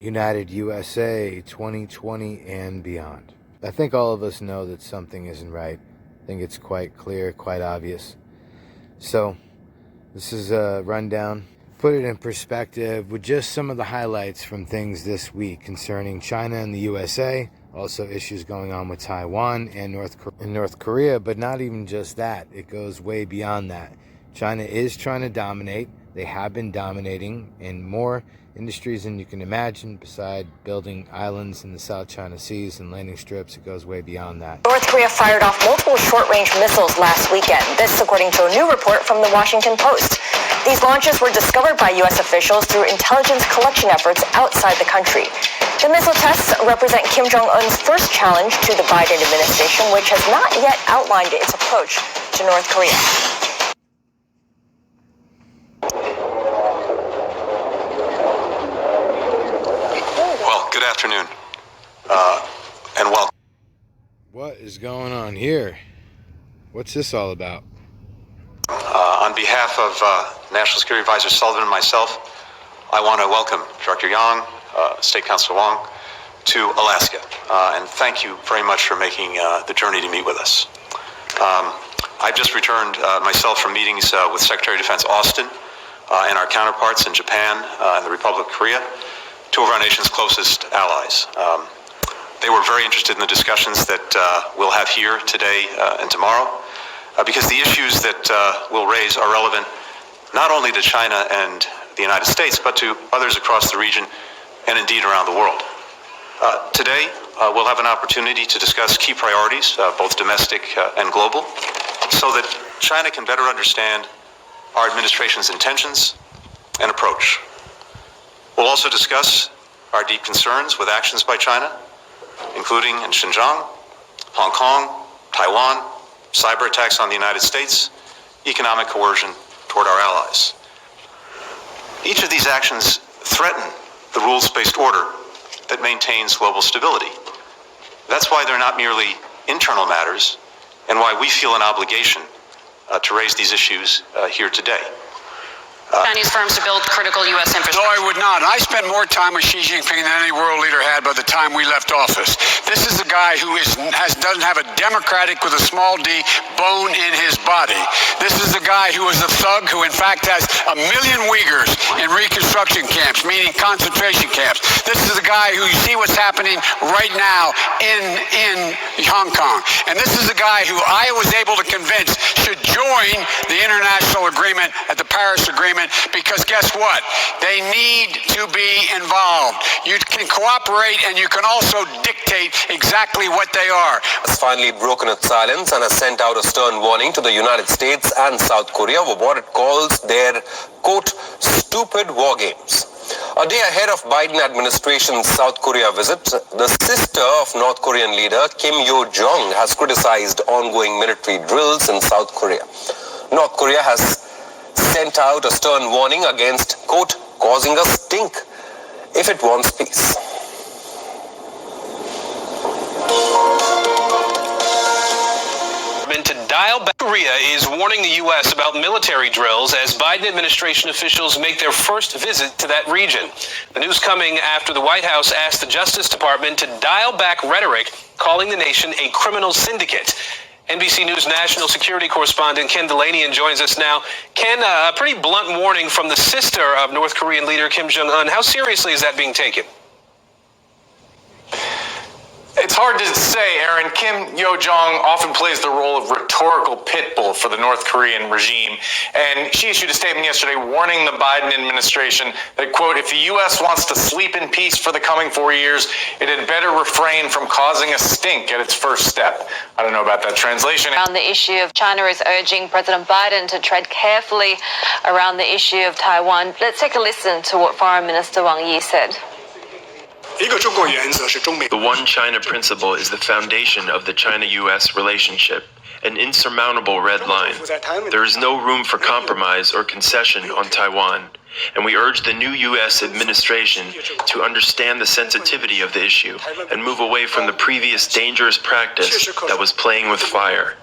United USA 2020 and beyond. I think all of us know that something isn't right. I think it's quite clear, quite obvious. So, this is a rundown. Put it in perspective with just some of the highlights from things this week concerning China and the USA, also issues going on with Taiwan and North Korea, but not even just that. It goes way beyond that. China is trying to dominate. They have been dominating in more industries than you can imagine, beside building islands in the South China Seas and landing strips. It goes way beyond that. North Korea fired off multiple short-range missiles last weekend. This according to a new report from the Washington Post. These launches were discovered by U.S. officials through intelligence collection efforts outside the country. The missile tests represent Kim Jong-un's first challenge to the Biden administration, which has not yet outlined its approach to North Korea. Good afternoon, and welcome. What is going on here? What's this all about? On behalf of National Security Advisor Sullivan and myself, I want to welcome Director Yang, State Councilor Wong, to Alaska, and thank you very much for making the journey to meet with us. I've just returned myself from meetings with Secretary of Defense Austin and our counterparts in Japan and the Republic of Korea, two of our nation's closest allies. They were very interested in the discussions that we'll have here today and tomorrow, because the issues that we'll raise are relevant not only to China and the United States, but to others across the region and indeed around the world. Today, we'll have an opportunity to discuss key priorities, both domestic and global, so that China can better understand our administration's intentions and approach. We'll also discuss our deep concerns with actions by China, including in Xinjiang, Hong Kong, Taiwan, cyber attacks on the United States, economic coercion toward our allies. Each of these actions threaten the rules-based order that maintains global stability. That's why they're not merely internal matters, and why we feel an obligation to raise these issues here today. Chinese firms to build critical U.S. infrastructure. No, I would not. I spent more time with Xi Jinping than any world leader had by the time we left office. This is a guy who doesn't have a democratic with a small d bone in his body. This is a guy who is a thug who in fact has 1 million Uyghurs in reconstruction camps, meaning concentration camps. This is a guy who you see what's happening right now in Hong Kong. And this is a guy who I was able to convince should join the international agreement at the Paris Agreement, because guess what? They need to be involved. You can cooperate and you can also dictate exactly what they are. Has finally broken its silence and has sent out a stern warning to the United States and South Korea for what it calls their, quote, stupid war games. A day ahead of Biden administration's South Korea visit, the sister of North Korean leader Kim Yo-jong has criticized ongoing military drills in South Korea. North Korea has sent out a stern warning against, quote, causing a stink if it wants peace. To dial back, Korea is warning the U.S. about military drills as Biden administration officials make their first visit to that region. The news coming after the White House asked the Justice Department to dial back rhetoric, calling the nation a criminal syndicate. NBC News national security correspondent Ken Dilanian joins us now. Ken, a pretty blunt warning from the sister of North Korean leader Kim Jong-un. How seriously is that being taken? It's hard to say, Aaron. Kim Yo-jong often plays the role of rhetorical pit bull for the North Korean regime, and she issued a statement yesterday warning the Biden administration that, quote, if the U.S. wants to sleep in peace for the coming 4 years, it had better refrain from causing a stink at its first step. I don't know about that translation. On the issue of China is urging President Biden to tread carefully around the issue of Taiwan. Let's take a listen to what Foreign Minister Wang Yi said. The One China principle is the foundation of the China-U.S. relationship, an insurmountable red line. There is no room for compromise or concession on Taiwan, and we urge the new U.S. administration to understand the sensitivity of the issue and move away from the previous dangerous practice that was playing with fire.